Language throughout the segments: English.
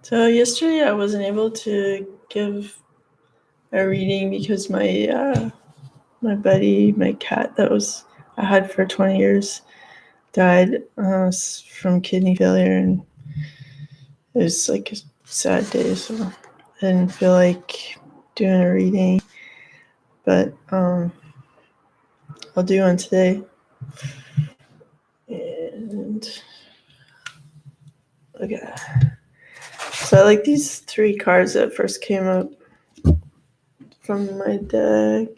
So yesterday I wasn't able to give a reading because my buddy, my cat that I had for 20 years, died from kidney failure, and it was like a sad day. So I didn't feel like doing a reading, but I'll do one today. And okay, so I like these 3 cards that first came up from my deck.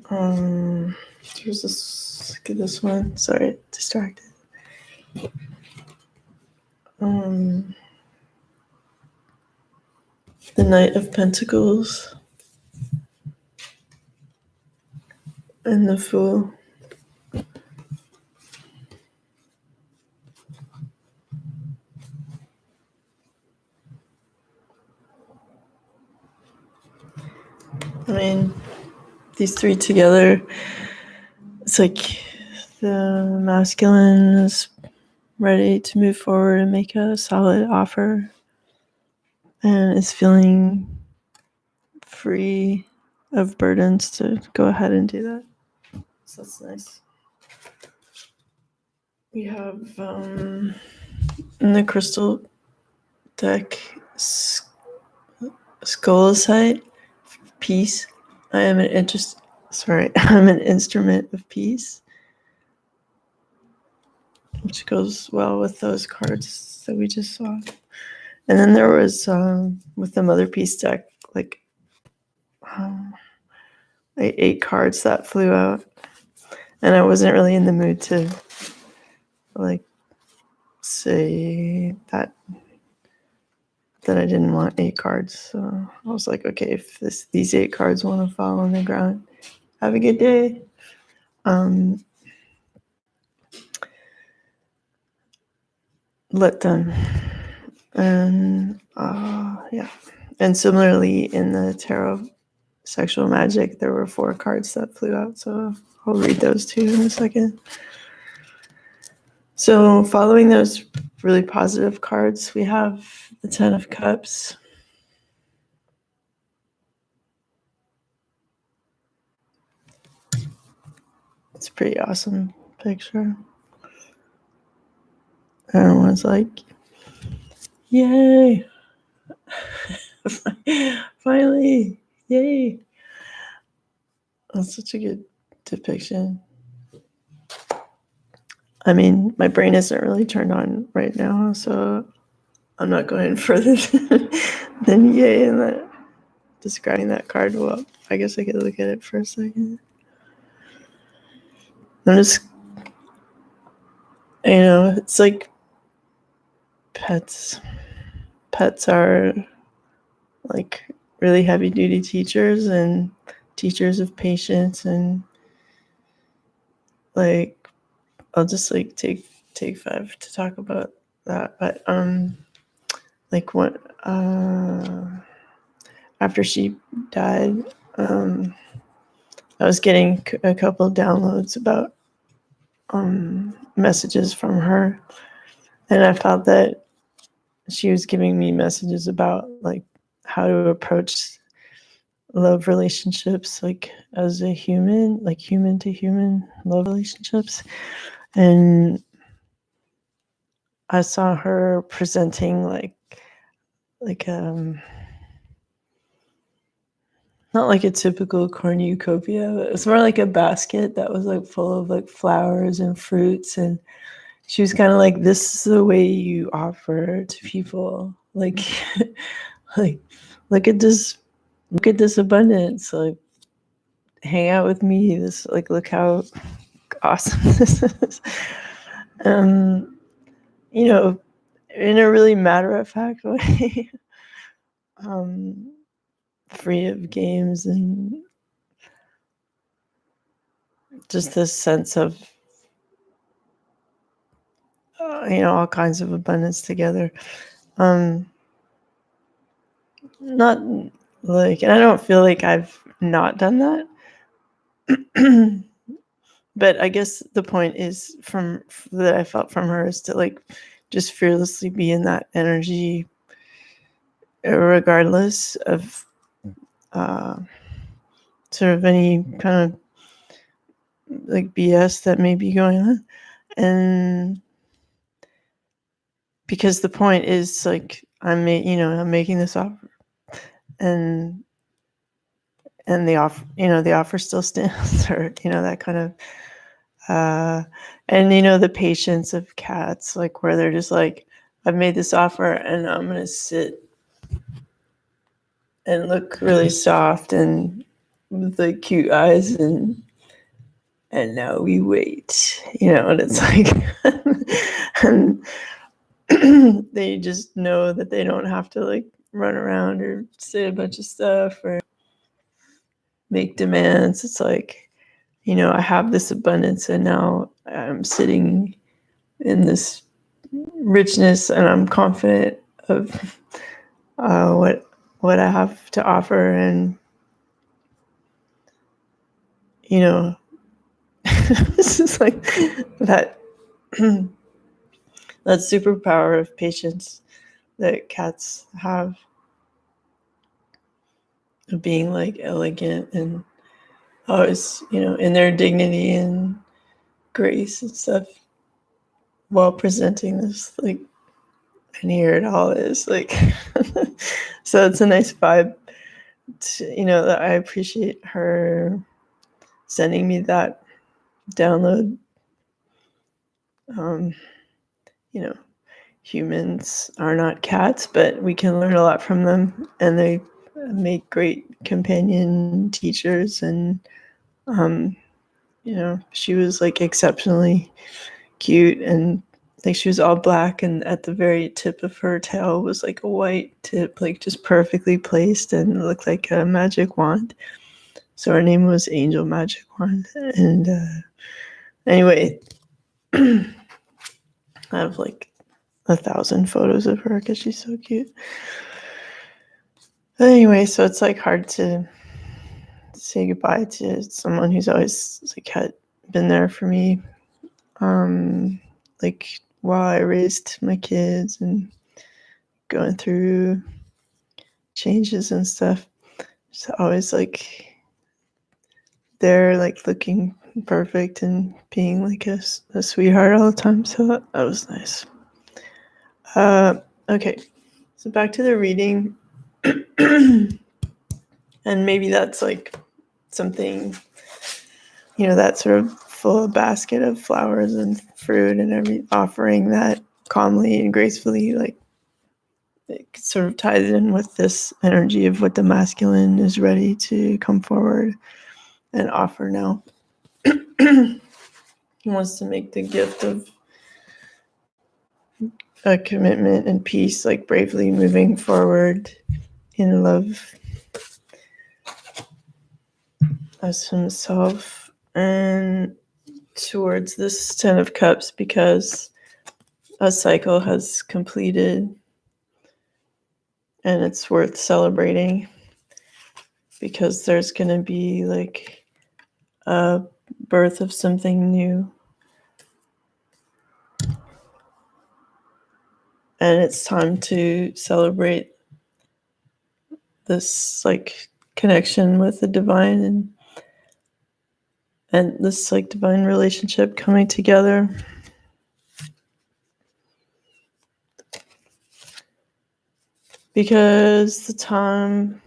There's this. Look at this one. Sorry, distracted. The Knight of Pentacles and the Fool. I mean, these 3 together, it's like the masculine is ready to move forward and make a solid offer and is feeling free of burdens to go ahead and do that. So that's nice. We have in the crystal deck Scolasite, peace. I'm an instrument of peace, which goes well with those cards that we just saw. And then there was with the Mother Peace deck, like 8 cards that flew out, and I wasn't really in the mood to like say that I didn't want 8 cards. So I was like, okay, if these 8 cards want to fall on the ground, have a good day. Let them. And yeah. And similarly in the tarot sexual magic, there were 4 cards that flew out. So I'll read those too in a second. So following those really positive cards, we have the 10 of Cups. It's a pretty awesome picture. Everyone's like, yay. Finally, yay. That's such a good depiction. I mean, my brain isn't really turned on right now, so I'm not going further than yay in that describing that card. Well, I guess I could look at it for a second. I'm just, it's like pets. Pets are like really heavy duty teachers and teachers of patience, and like I'll just like take 5 to talk about that. But like what after she died, I was getting a couple of downloads about messages from her, and I felt that she was giving me messages about like how to approach love relationships, like as a human, like human to human love relationships. And I saw her presenting like not like a typical cornucopia, but it's more like a basket that was like full of like flowers and fruits, and she was kind of like, this is the way you offer to people, like like look at this abundance, like hang out with me, this, like, look how awesome this is. In a really matter-of-fact way. Free of games and just this sense of all kinds of abundance together. Not like, and I don't feel like I've not done that. but I guess the point is that I felt from her is to like just fearlessly be in that energy, regardless of sort of any kind of like BS that may be going on. And because the point is like I'm making this offer, and the offer still stands, or that kind of and the patience of cats, like where they're just like, I've made this offer and I'm gonna sit and look really soft and with the cute eyes, and now we wait, and it's like and they just know that they don't have to like run around or say a bunch of stuff or make demands. It's like, I have this abundance and now I'm sitting in this richness and I'm confident of what I have to offer. And this is like that that superpower of patience that cats have, of being like elegant and always in their dignity and grace and stuff, while presenting this like, and here it all is like so it's a nice vibe to, that I appreciate her sending me that download. Humans are not cats, but we can learn a lot from them, and they make great companion teachers. And she was like exceptionally cute, and like she was all black, and at the very tip of her tail was like a white tip, like just perfectly placed, and it looked like a magic wand. So her name was Angel Magic Wand. And anyway, I have like 1,000 photos of her because she's so cute. Anyway, so it's like hard to say goodbye to someone who's always like had been there for me, like while I raised my kids and going through changes and stuff. She's always like there, like looking perfect and being like a sweetheart all the time. So that was nice. Okay, so back to the reading. And maybe that's like something, that sort of full basket of flowers and fruit and every offering that calmly and gracefully, like it sort of ties in with this energy of what the masculine is ready to come forward and offer now. He wants to make the gift of a commitment and peace, like bravely moving forward in love as himself and towards this 10 of Cups, because a cycle has completed and it's worth celebrating, because there's going to be like a birth of something new. And it's time to celebrate this like connection with the divine, and this like divine relationship coming together. Because the time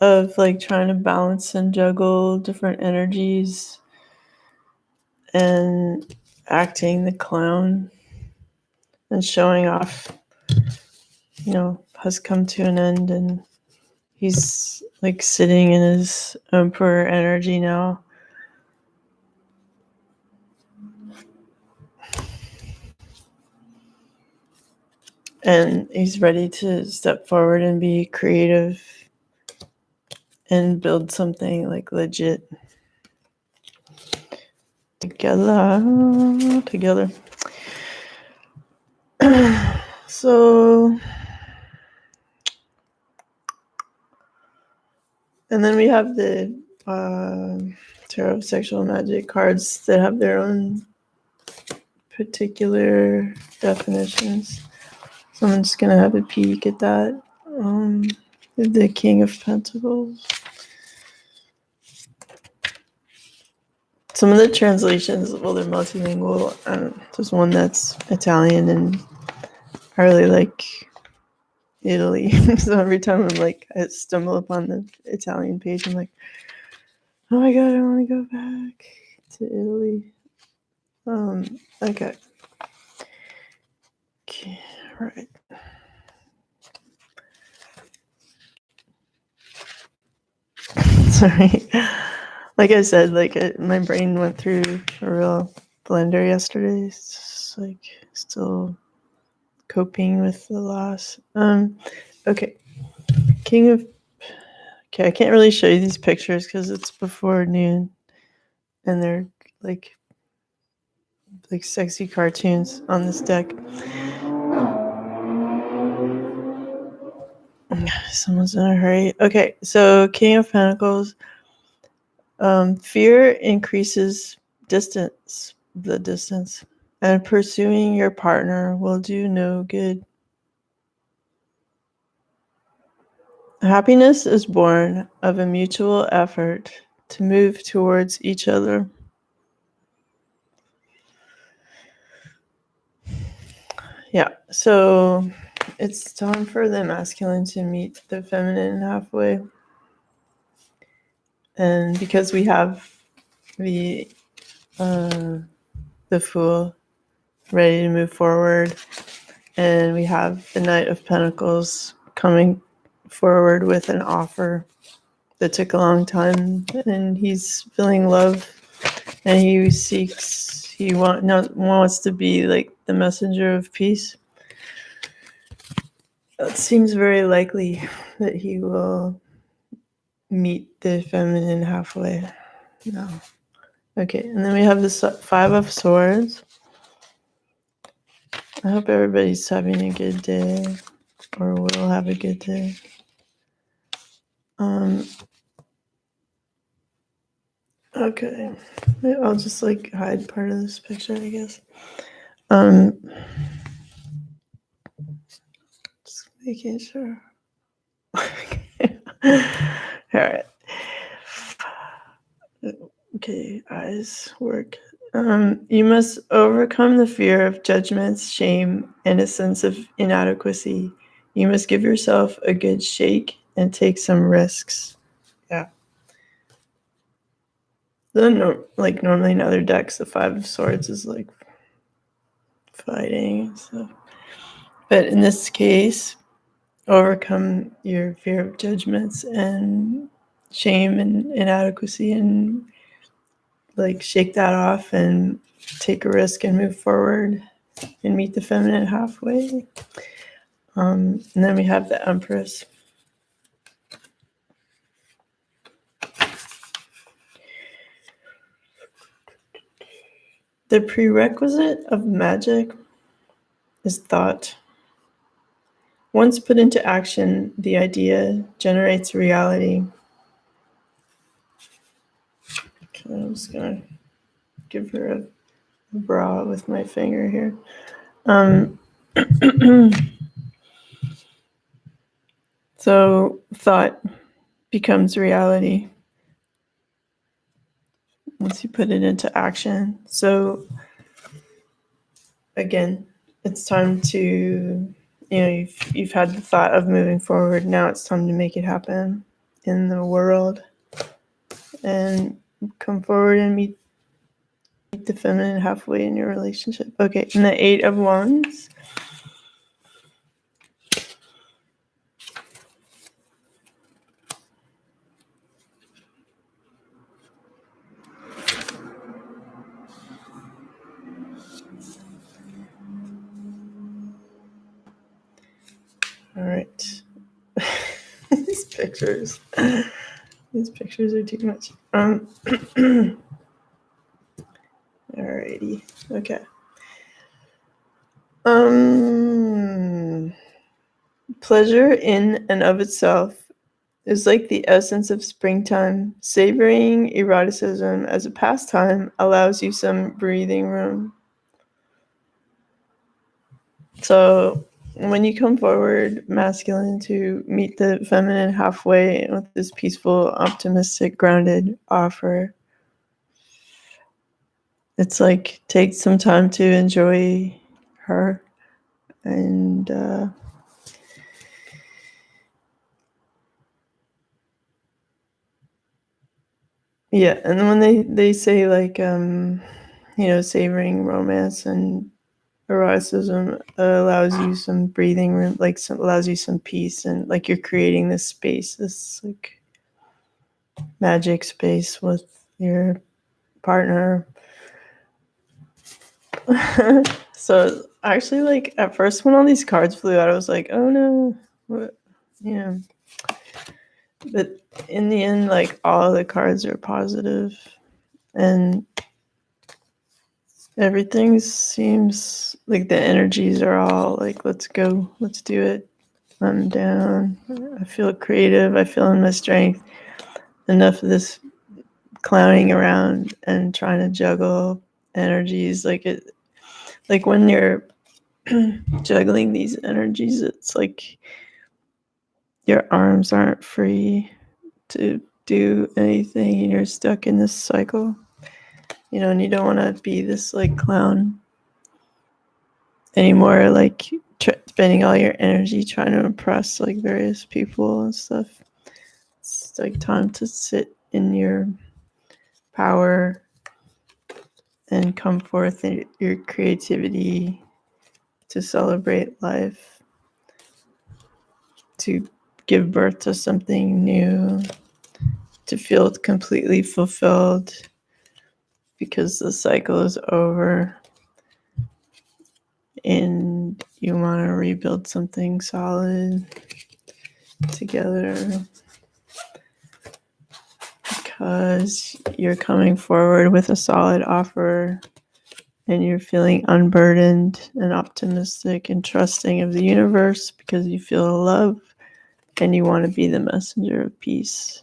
of like trying to balance and juggle different energies and acting the clown and showing off, has come to an end, and he's like sitting in his emperor energy now. And he's ready to step forward and be creative and build something like legit together. So, and then we have the tarot of sexual magic cards that have their own particular definitions. So I'm just gonna have a peek at that. The King of Pentacles. Some of the translations, well, they're multilingual. There's one that's Italian, and I really like Italy. So every time I stumble upon the Italian page, I'm like, oh my god, I want to go back to Italy. Okay. Right. Sorry. Like I said, my brain went through a real blender yesterday. It's just still coping with the loss. Okay. Okay, I can't really show you these pictures because it's before noon, and they're like sexy cartoons on this deck. Someone's in a hurry. Okay, so King of Pentacles. Fear increases the distance, and pursuing your partner will do no good. Happiness is born of a mutual effort to move towards each other. Yeah, so it's time for the masculine to meet the feminine halfway. And because we have the Fool ready to move forward, and we have the Knight of Pentacles coming forward with an offer that took a long time, and he's feeling love, and he wants to be like the messenger of peace. It seems very likely that he will meet the feminine halfway. No. Okay, and then we have the Five of Swords. I hope everybody's having a good day, or will have a good day. Okay, I'll just hide part of this picture, I guess. Just making sure. All right. Okay, eyes work. You must overcome the fear of judgments, shame, and a sense of inadequacy. You must give yourself a good shake and take some risks. Yeah. Then, normally in other decks, the Five of Swords is fighting and stuff. But in this case, overcome your fear of judgments and shame and inadequacy, and shake that off and take a risk and move forward and meet the feminine halfway. And then we have the Empress. The prerequisite of magic is thought. Once put into action, the idea generates reality. Okay, I'm just gonna give her a bra with my finger here. So thought becomes reality once you put it into action. So again, it's time to, you've had the thought of moving forward. Now it's time to make it happen in the world and come forward and meet the feminine halfway in your relationship. Okay, and the Eight of Wands. All right. These pictures are too much. Alrighty. Okay. Pleasure in and of itself is like the essence of springtime. Savoring eroticism as a pastime allows you some breathing room. So when you come forward masculine to meet the feminine halfway with this peaceful, optimistic, grounded offer, it's like take some time to enjoy her. And yeah, and when they say like savoring romance and eroticism allows you some breathing room, like allows you some peace, and like you're creating this space, this like magic space with your partner. So actually, like at first when all these cards flew out, I was like, oh no, what? Yeah. But in the end, like all the cards are positive, and everything seems like the energies are all like, let's go, let's do it. I'm down. I feel creative. I feel in my strength. Enough of this clowning around and trying to juggle energies. Like when you're juggling these energies, it's like your arms aren't free to do anything, and you're stuck in this cycle, and you don't want to be this like clown anymore, like spending all your energy trying to impress like various people and stuff. It's like time to sit in your power and come forth in your creativity, to celebrate life, to give birth to something new, to feel completely fulfilled because the cycle is over and you want to rebuild something solid together, because you're coming forward with a solid offer and you're feeling unburdened and optimistic and trusting of the universe because you feel love and you want to be the messenger of peace.